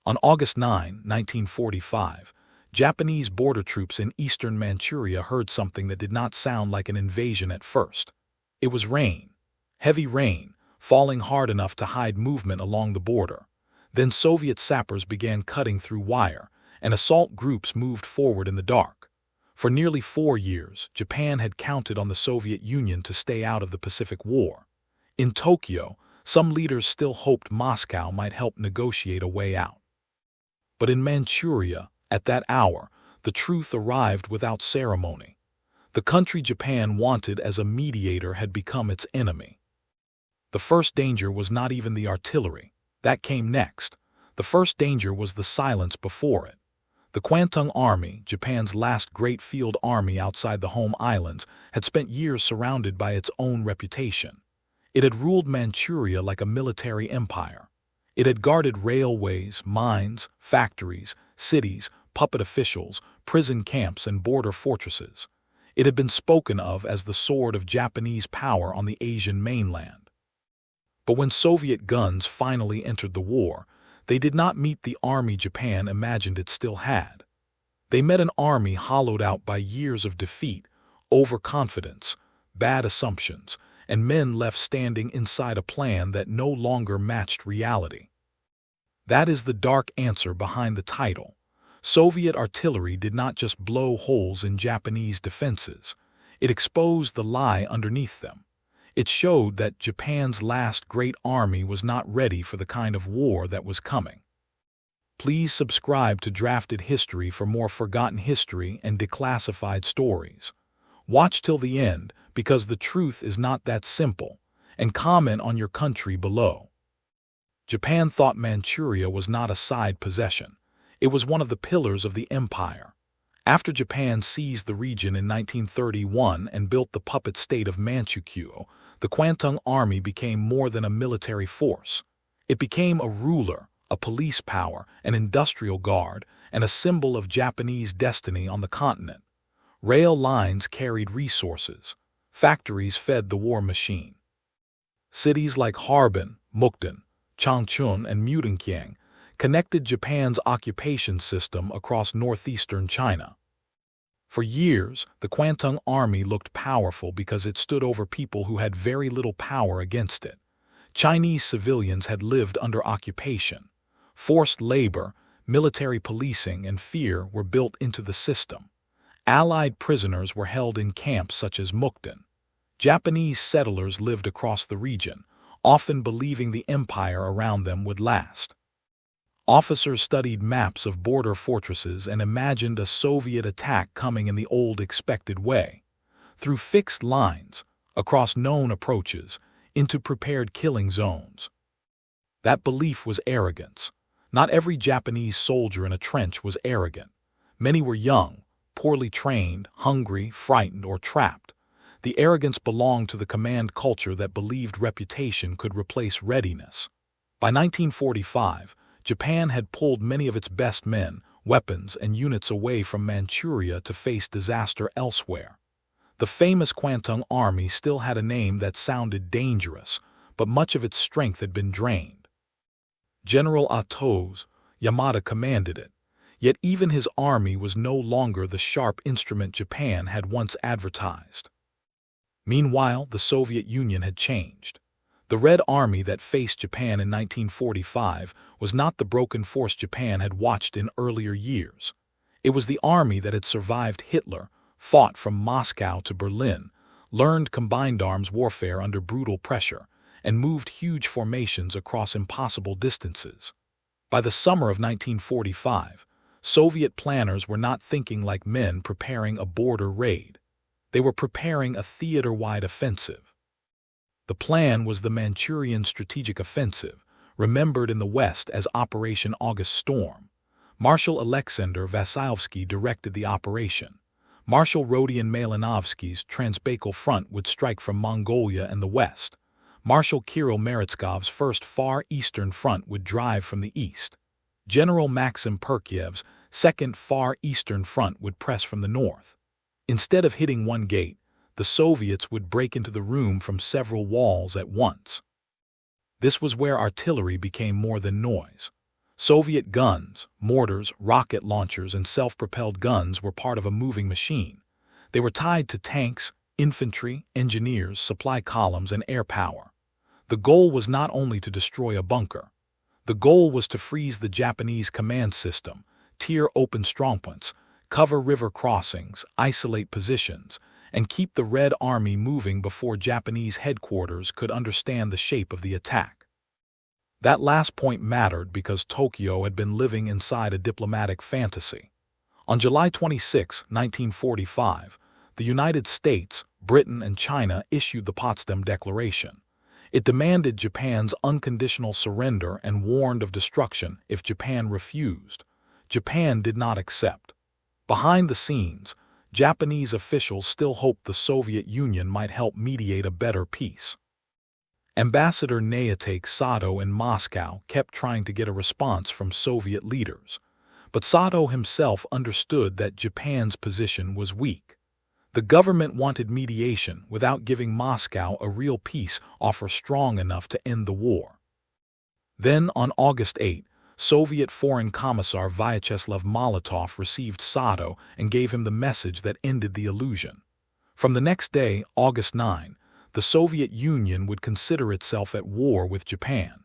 On August 9, 1945, Japanese border troops in eastern Manchuria heard something that did not sound like an invasion at first. It was rain, heavy rain, falling hard enough to hide movement along the border. Then Soviet sappers began cutting through wire, and assault groups moved forward in the dark. For nearly 4 years, Japan had counted on the Soviet Union to stay out of the Pacific War. In Tokyo, some leaders still hoped Moscow might help negotiate a way out. But in Manchuria, at that hour, the truth arrived without ceremony. The country Japan wanted as a mediator had become its enemy. The first danger was not even the artillery. That came next. The first danger was the silence before it. The Kwantung Army, Japan's last great field army outside the home islands, had spent years surrounded by its own reputation. It had ruled Manchuria like a military empire. It had guarded railways, mines, factories, cities, puppet officials, prison camps, and border fortresses. It had been spoken of as the sword of Japanese power on the Asian mainland. But when Soviet guns finally entered the war, they did not meet the army Japan imagined it still had. They met an army hollowed out by years of defeat, overconfidence, bad assumptions, and men left standing inside a plan that no longer matched reality. That is the dark answer behind the title. Soviet artillery did not just blow holes in Japanese defenses. It exposed the lie underneath them. It showed that Japan's last great army was not ready for the kind of war that was coming. Please subscribe to Drafted History for more forgotten history and declassified stories. Watch till the end, because the truth is not that simple, and comment on your country below. Japan thought Manchuria was not a side possession. It was one of the pillars of the empire. After Japan seized the region in 1931 and built the puppet state of Manchukuo, the Kwantung Army became more than a military force. It became a ruler, a police power, an industrial guard, and a symbol of Japanese destiny on the continent. Rail lines carried resources. Factories fed the war machine. Cities like Harbin, Mukden, Changchun, and Mudanjiang connected Japan's occupation system across northeastern China. For years, the Kwantung Army looked powerful because it stood over people who had very little power against it. Chinese civilians had lived under occupation. Forced labor, military policing, and fear were built into the system. Allied prisoners were held in camps such as Mukden. Japanese settlers lived across the region, often believing the empire around them would last. Officers studied maps of border fortresses and imagined a Soviet attack coming in the old expected way, through fixed lines, across known approaches, into prepared killing zones. That belief was arrogance. Not every Japanese soldier in a trench was arrogant. Many were young, poorly trained, hungry, frightened, or trapped. The arrogance belonged to the command culture that believed reputation could replace readiness. By 1945, Japan had pulled many of its best men, weapons, and units away from Manchuria to face disaster elsewhere. The famous Kwantung Army still had a name that sounded dangerous, but much of its strength had been drained. General Otozō Yamada commanded it, yet even his army was no longer the sharp instrument Japan had once advertised. Meanwhile, the Soviet Union had changed. The Red Army that faced Japan in 1945 was not the broken force Japan had watched in earlier years. It was the army that had survived Hitler, fought from Moscow to Berlin, learned combined arms warfare under brutal pressure, and moved huge formations across impossible distances. By the summer of 1945, Soviet planners were not thinking like men preparing a border raid. They were preparing a theater-wide offensive. The plan was the Manchurian Strategic Offensive, remembered in the West as Operation August Storm. Marshal Alexander Vasilyevsky directed the operation. Marshal Rodion Malinovsky's Transbaikal Front would strike from Mongolia and the west. Marshal Kirill Meretskav's First Far Eastern Front would drive from the east. General Maxim Perkyev's Second Far Eastern Front would press from the north. Instead of hitting one gate, the Soviets would break into the room from several walls at once. This was where artillery became more than noise. Soviet guns, mortars, rocket launchers, and self-propelled guns were part of a moving machine. They were tied to tanks, infantry, engineers, supply columns, and air power. The goal was not only to destroy a bunker. The goal was to freeze the Japanese command system, tear open strongpoints, cover river crossings, isolate positions, and keep the Red Army moving before Japanese headquarters could understand the shape of the attack. That last point mattered because Tokyo had been living inside a diplomatic fantasy. On July 26, 1945, the United States, Britain, and China issued the Potsdam Declaration. It demanded Japan's unconditional surrender and warned of destruction if Japan refused. Japan did not accept. Behind the scenes, Japanese officials still hoped the Soviet Union might help mediate a better peace. Ambassador Naoto Sato in Moscow kept trying to get a response from Soviet leaders, but Sato himself understood that Japan's position was weak. The government wanted mediation without giving Moscow a real peace offer strong enough to end the war. Then, on August 8, Soviet Foreign Commissar Vyacheslav Molotov received Sato and gave him the message that ended the illusion. From the next day, August 9, the Soviet Union would consider itself at war with Japan.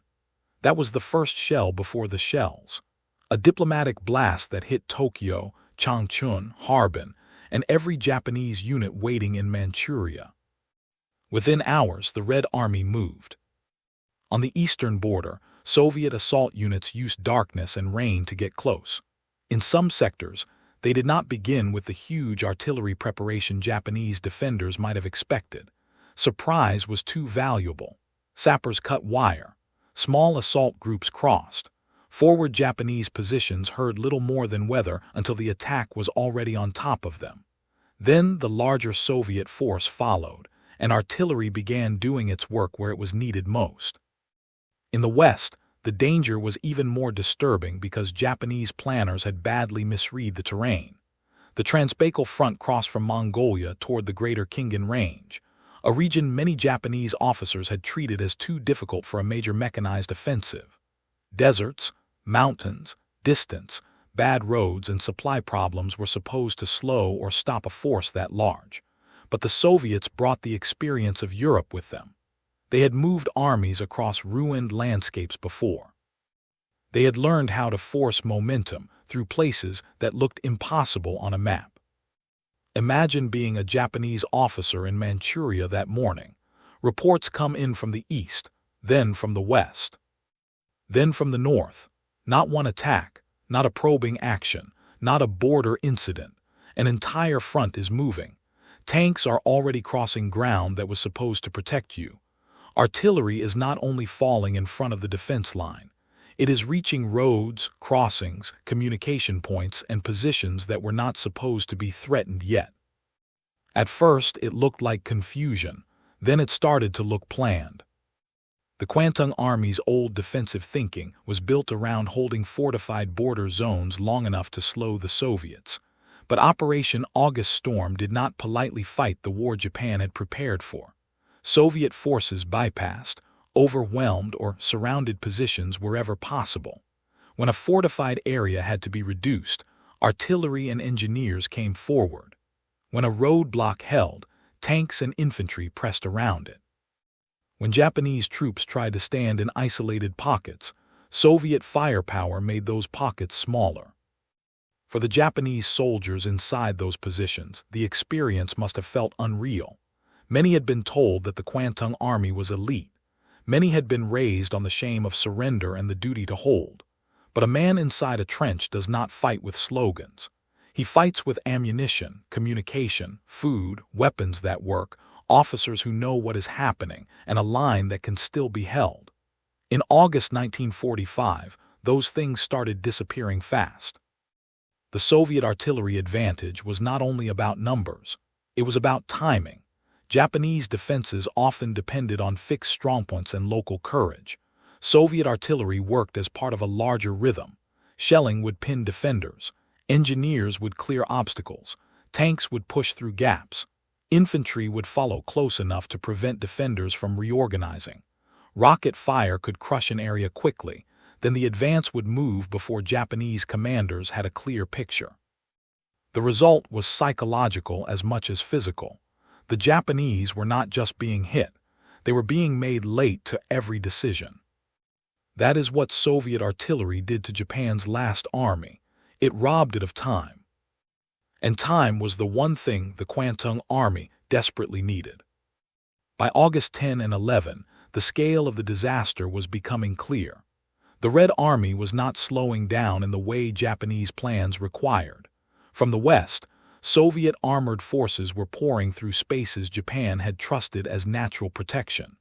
That was the first shell before the shells. A diplomatic blast that hit Tokyo, Changchun, Harbin, and every Japanese unit waiting in Manchuria. Within hours, the Red Army moved. On the eastern border, Soviet assault units used darkness and rain to get close. In some sectors, they did not begin with the huge artillery preparation Japanese defenders might have expected. Surprise was too valuable. Sappers cut wire. Small assault groups crossed. Forward Japanese positions heard little more than weather until the attack was already on top of them. Then the larger Soviet force followed, and artillery began doing its work where it was needed most. In the west, the danger was even more disturbing because Japanese planners had badly misread the terrain. The Transbaikal Front crossed from Mongolia toward the Greater Khingan Range, a region many Japanese officers had treated as too difficult for a major mechanized offensive. Deserts, mountains, distance, bad roads, and supply problems were supposed to slow or stop a force that large. But the Soviets brought the experience of Europe with them. They had moved armies across ruined landscapes before. They had learned how to force momentum through places that looked impossible on a map. Imagine being a Japanese officer in Manchuria that morning. Reports come in from the east, then from the west, then from the north. Not one attack, not a probing action, not a border incident. An entire front is moving. Tanks are already crossing ground that was supposed to protect you. Artillery is not only falling in front of the defense line. It is reaching roads, crossings, communication points, and positions that were not supposed to be threatened yet. At first, it looked like confusion. Then it started to look planned. The Kwantung Army's old defensive thinking was built around holding fortified border zones long enough to slow the Soviets. But Operation August Storm did not politely fight the war Japan had prepared for. Soviet forces bypassed, overwhelmed, or surrounded positions wherever possible. When a fortified area had to be reduced, artillery and engineers came forward. When a roadblock held, tanks and infantry pressed around it. When Japanese troops tried to stand in isolated pockets, Soviet firepower made those pockets smaller. For the Japanese soldiers inside those positions, the experience must have felt unreal. Many had been told that the Kwantung Army was elite. Many had been raised on the shame of surrender and the duty to hold. But a man inside a trench does not fight with slogans. He fights with ammunition, communication, food, weapons that work, officers who know what is happening, and a line that can still be held. In August 1945, those things started disappearing fast. The Soviet artillery advantage was not only about numbers, it was about timing. Japanese defenses often depended on fixed strongpoints and local courage. Soviet artillery worked as part of a larger rhythm. Shelling would pin defenders. Engineers would clear obstacles. Tanks would push through gaps. Infantry would follow close enough to prevent defenders from reorganizing. Rocket fire could crush an area quickly. then the advance would move before Japanese commanders had a clear picture. The result was psychological as much as physical. The Japanese were not just being hit, they were being made late to every decision. That is what Soviet artillery did to Japan's last army. It robbed it of time. And time was the one thing the Kwantung Army desperately needed. By August 10 and 11, the scale of the disaster was becoming clear. The Red Army was not slowing down in the way Japanese plans required. From the west, Soviet armored forces were pouring through spaces Japan had trusted as natural protection.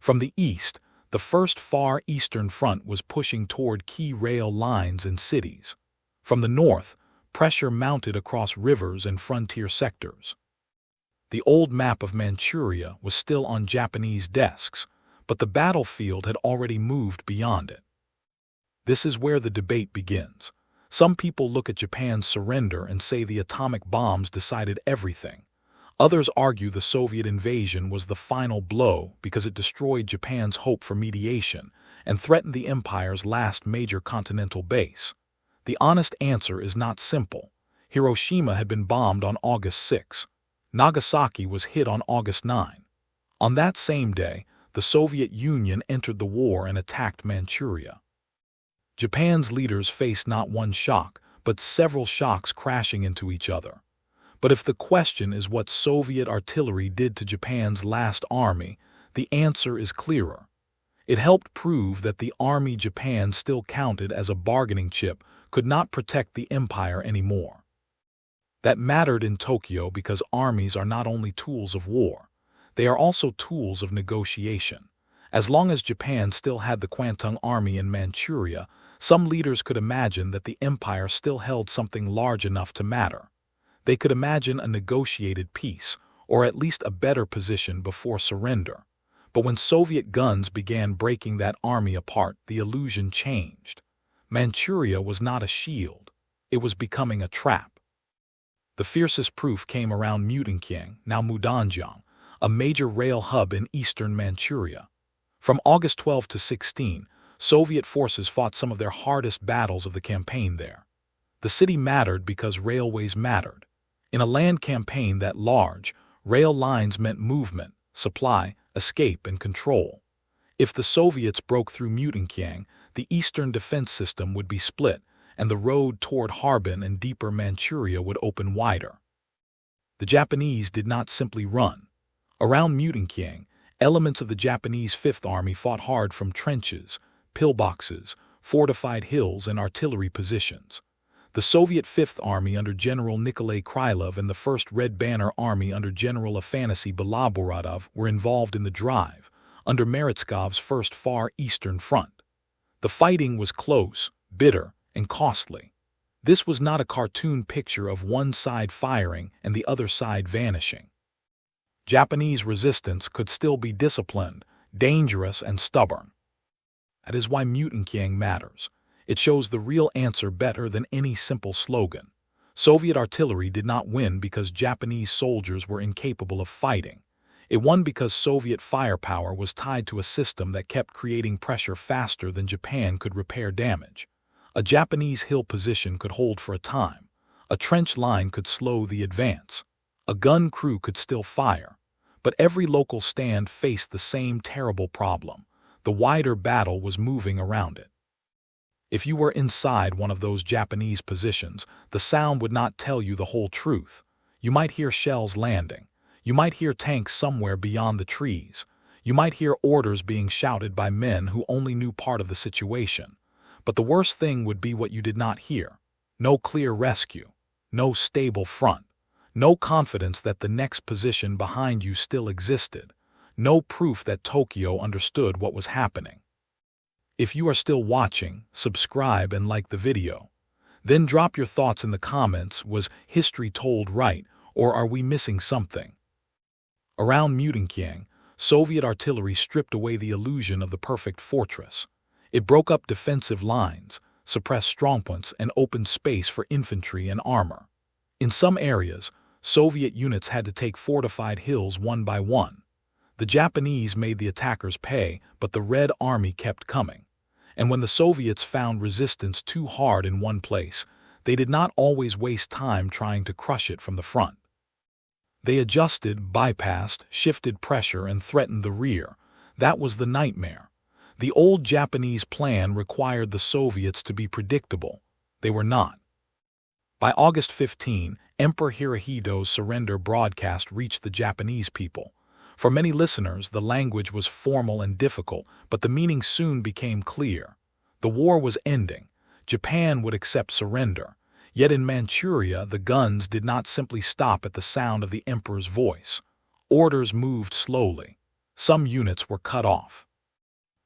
From the east, the First Far Eastern Front was pushing toward key rail lines and cities. From the north, pressure mounted across rivers and frontier sectors. The old map of Manchuria was still on Japanese desks, but the battlefield had already moved beyond it. This is where the debate begins. Some people look at Japan's surrender and say the atomic bombs decided everything. Others argue the Soviet invasion was the final blow because it destroyed Japan's hope for mediation and threatened the empire's last major continental base. The honest answer is not simple. Hiroshima had been bombed on August 6. Nagasaki was hit on August 9. On that same day, the Soviet Union entered the war and attacked Manchuria. Japan's leaders faced not one shock, but several shocks crashing into each other. But if the question is what Soviet artillery did to Japan's last army, the answer is clearer. It helped prove that the army Japan still counted as a bargaining chip could not protect the empire anymore. That mattered in Tokyo because armies are not only tools of war, they are also tools of negotiation. As long as Japan still had the Kwantung Army in Manchuria, some leaders could imagine that the empire still held something large enough to matter. They could imagine a negotiated peace, or at least a better position before surrender. But when Soviet guns began breaking that army apart, the illusion changed. Manchuria was not a shield. It was becoming a trap. The fiercest proof came around Mutanchiang, now Mudanjiang, a major rail hub in eastern Manchuria. From August 12 to 16, Soviet forces fought some of their hardest battles of the campaign there. The city mattered because railways mattered. In a land campaign that large, rail lines meant movement, supply, escape, and control. If the Soviets broke through Mutanchiang, the eastern defense system would be split, and the road toward Harbin and deeper Manchuria would open wider. The Japanese did not simply run. Around Mutanchiang, elements of the Japanese Fifth Army fought hard from trenches, pillboxes, fortified hills, and artillery positions. The Soviet Fifth Army under General Nikolai Krylov and the First Red Banner Army under General Afanasy Balaburatov were involved in the drive, under Merezhkov's First Far Eastern Front. The fighting was close, bitter, and costly. This was not a cartoon picture of one side firing and the other side vanishing. Japanese resistance could still be disciplined, dangerous, and stubborn. That is why Mutanchiang matters. It shows the real answer better than any simple slogan. Soviet artillery did not win because Japanese soldiers were incapable of fighting. It won because Soviet firepower was tied to a system that kept creating pressure faster than Japan could repair damage. A Japanese hill position could hold for a time. A trench line could slow the advance. A gun crew could still fire. But every local stand faced the same terrible problem. The wider battle was moving around it. If you were inside one of those Japanese positions, the sound would not tell you the whole truth. You might hear shells landing. You might hear tanks somewhere beyond the trees. You might hear orders being shouted by men who only knew part of the situation. But the worst thing would be what you did not hear. No clear rescue. No stable front. No confidence that the next position behind you still existed. No proof that Tokyo understood what was happening. If you are still watching, subscribe and like the video. Then drop your thoughts in the comments. Was history told right, or are we missing something? Around Mutanchiang, Soviet artillery stripped away the illusion of the perfect fortress. It broke up defensive lines, suppressed strongpoints, and opened space for infantry and armor. In some areas, Soviet units had to take fortified hills one by one. The Japanese made the attackers pay, but the Red Army kept coming. And when the Soviets found resistance too hard in one place, they did not always waste time trying to crush it from the front. They adjusted, bypassed, shifted pressure, and threatened the rear. That was the nightmare. The old Japanese plan required the Soviets to be predictable. They were not. By August 15, Emperor Hirohito's surrender broadcast reached the Japanese people. For many listeners, the language was formal and difficult, but the meaning soon became clear. The war was ending. Japan would accept surrender. Yet in Manchuria, the guns did not simply stop at the sound of the emperor's voice. Orders moved slowly. Some units were cut off.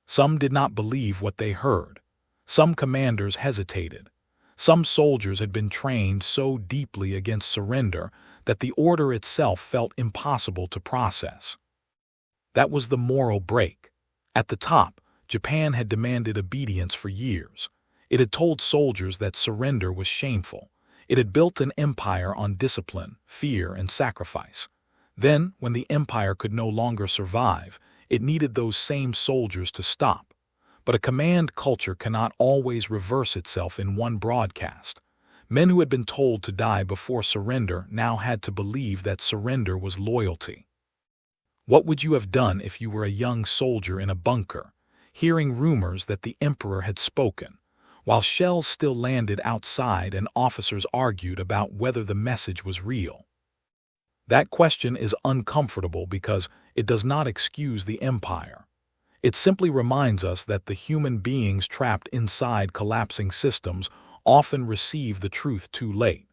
Some did not believe what they heard. Some commanders hesitated. Some soldiers had been trained so deeply against surrender that the order itself felt impossible to process. That was the moral break. At the top, Japan had demanded obedience for years. It had told soldiers that surrender was shameful. It had built an empire on discipline, fear, and sacrifice. Then, when the empire could no longer survive, it needed those same soldiers to stop. But a command culture cannot always reverse itself in one broadcast. Men who had been told to die before surrender now had to believe that surrender was loyalty. What would you have done if you were a young soldier in a bunker, hearing rumors that the emperor had spoken, while shells still landed outside and officers argued about whether the message was real? That question is uncomfortable because it does not excuse the empire. It simply reminds us that the human beings trapped inside collapsing systems often receive the truth too late.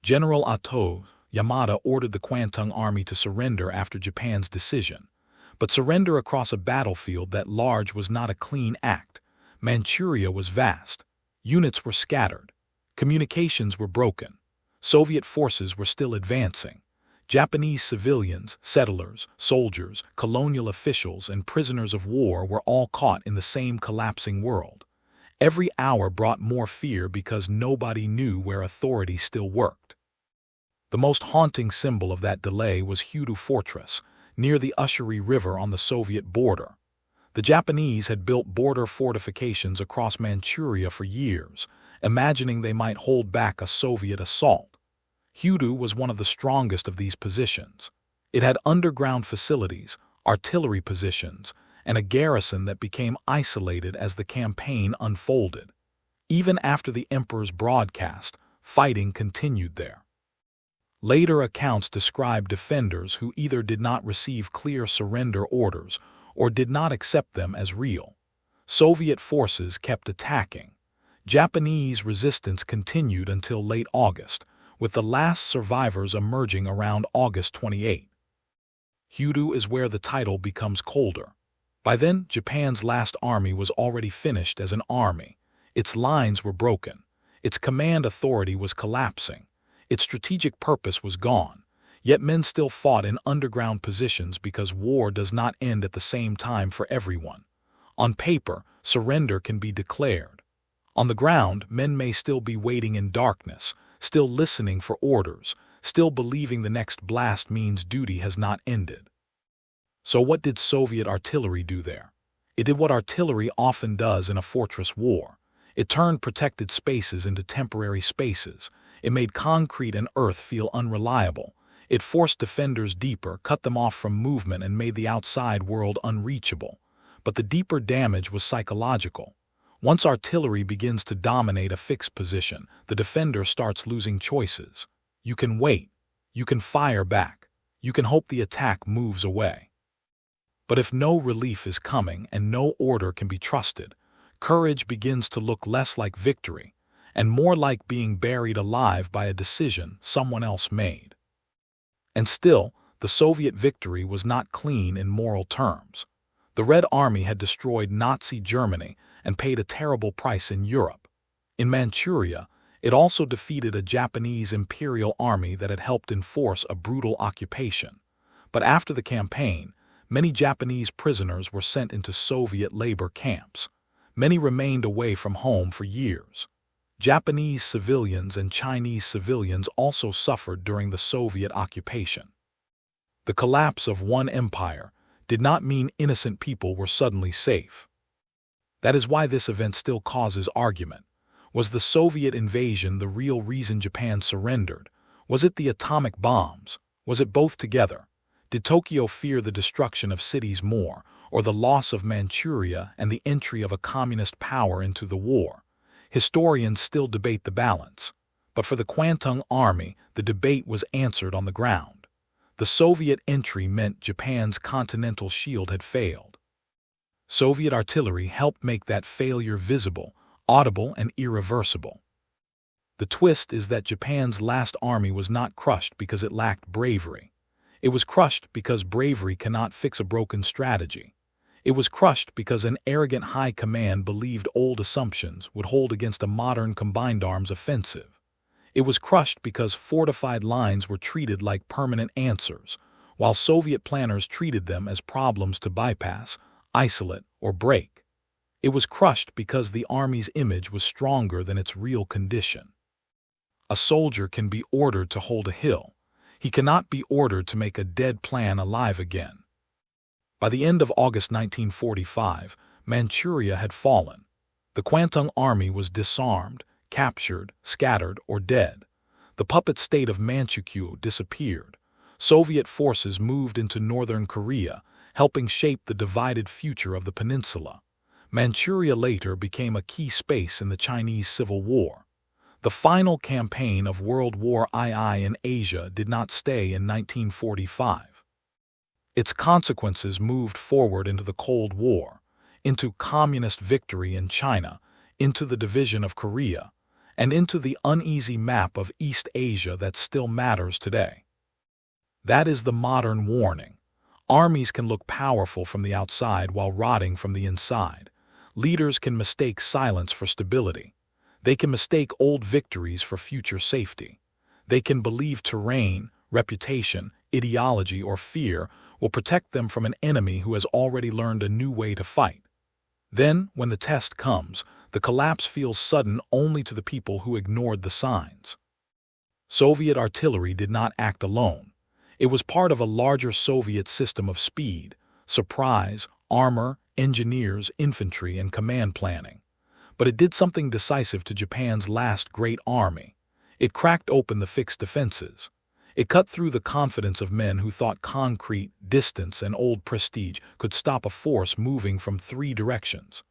General Otozō Yamada ordered the Kwantung Army to surrender after Japan's decision. But surrender across a battlefield that large was not a clean act. Manchuria was vast. Units were scattered. Communications were broken. Soviet forces were still advancing. Japanese civilians, settlers, soldiers, colonial officials, and prisoners of war were all caught in the same collapsing world. Every hour brought more fear because nobody knew where authority still worked. The most haunting symbol of that delay was Hutou Fortress, near the Ushiri River on the Soviet border. The Japanese had built border fortifications across Manchuria for years, imagining they might hold back a Soviet assault. Hutou was one of the strongest of these positions. It had underground facilities, artillery positions, and a garrison that became isolated as the campaign unfolded. Even after the emperor's broadcast, fighting continued there. Later accounts describe defenders who either did not receive clear surrender orders or did not accept them as real. Soviet forces kept attacking. Japanese resistance continued until late August, with the last survivors emerging around August 28. Hutou is where the title becomes colder. By then, Japan's last army was already finished as an army. Its lines were broken. Its command authority was collapsing. Its strategic purpose was gone, yet men still fought in underground positions because war does not end at the same time for everyone. On paper, surrender can be declared. On the ground, men may still be waiting in darkness, still listening for orders, still believing the next blast means duty has not ended. So what did Soviet artillery do there? It did what artillery often does in a fortress war. It turned protected spaces into temporary spaces. It made concrete and earth feel unreliable. It forced defenders deeper, cut them off from movement, and made the outside world unreachable. But the deeper damage was psychological. Once artillery begins to dominate a fixed position, the defender starts losing choices. You can wait. You can fire back. You can hope the attack moves away. But if no relief is coming and no order can be trusted, courage begins to look less like victory and more like being buried alive by a decision someone else made. And still, the Soviet victory was not clean in moral terms. The Red Army had destroyed Nazi Germany and paid a terrible price in Europe. In Manchuria, it also defeated a Japanese imperial army that had helped enforce a brutal occupation. But after the campaign, many Japanese prisoners were sent into Soviet labor camps. Many remained away from home for years. Japanese civilians and Chinese civilians also suffered during the Soviet occupation. The collapse of one empire did not mean innocent people were suddenly safe. That is why this event still causes argument. Was the Soviet invasion the real reason Japan surrendered? Was it the atomic bombs? Was it both together? Did Tokyo fear the destruction of cities more, or the loss of Manchuria and the entry of a communist power into the war? Historians still debate the balance. But for the Kwantung Army, the debate was answered on the ground. The Soviet entry meant Japan's continental shield had failed. Soviet artillery helped make that failure visible, audible, and irreversible. The twist is that Japan's last army was not crushed because it lacked bravery. It was crushed because bravery cannot fix a broken strategy. It was crushed because an arrogant high command believed old assumptions would hold against a modern combined arms offensive. It was crushed because fortified lines were treated like permanent answers, while Soviet planners treated them as problems to bypass, isolate, or break. It was crushed because the army's image was stronger than its real condition. A soldier can be ordered to hold a hill. He cannot be ordered to make a dead plan alive again. By the end of August 1945, Manchuria had fallen. The Kwantung Army was disarmed, captured, scattered, or dead. The puppet state of Manchukuo disappeared. Soviet forces moved into northern Korea, helping shape the divided future of the peninsula. Manchuria later became a key space in the Chinese Civil War. The final campaign of World War II in Asia did not stay in 1945. Its consequences moved forward into the Cold War, into communist victory in China, into the division of Korea, and into the uneasy map of East Asia that still matters today. That is the modern warning. Armies can look powerful from the outside while rotting from the inside. Leaders can mistake silence for stability. They can mistake old victories for future safety. They can believe terrain, reputation, ideology, or fear will protect them from an enemy who has already learned a new way to fight. Then, when the test comes, the collapse feels sudden only to the people who ignored the signs. Soviet artillery did not act alone. It was part of a larger Soviet system of speed, surprise, armor, engineers, infantry, and command planning. But it did something decisive to Japan's last great army. It cracked open the fixed defenses. It cut through the confidence of men who thought concrete, distance, and old prestige could stop a force moving from 3 directions.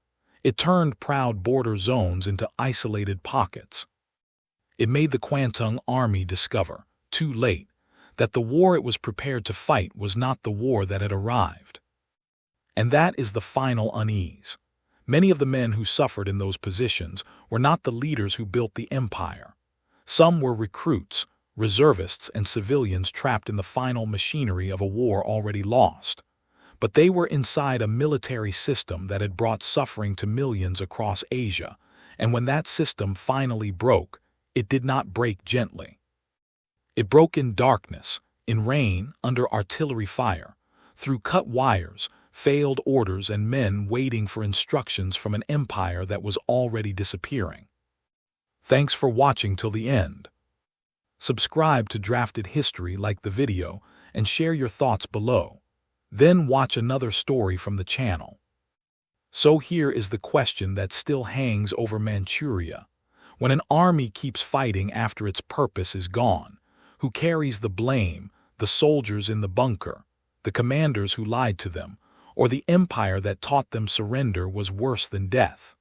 It turned proud border zones into isolated pockets. It made the Kwantung Army discover, too late, that the war it was prepared to fight was not the war that had arrived. And that is the final unease. Many of the men who suffered in those positions were not the leaders who built the empire. Some were recruits, reservists, and civilians trapped in the final machinery of a war already lost. But they were inside a military system that had brought suffering to millions across Asia, and when that system finally broke, it did not break gently. It broke in darkness, in rain, under artillery fire, through cut wires, failed orders, and men waiting for instructions from an empire that was already disappearing. Thanks for watching till the end. Subscribe to Drafted History, like the video, and share your thoughts below. Then watch another story from the channel. So here is the question that still hangs over Manchuria. When an army keeps fighting after its purpose is gone, who carries the blame, the soldiers in the bunker, the commanders who lied to them, or the empire that taught them surrender was worse than death?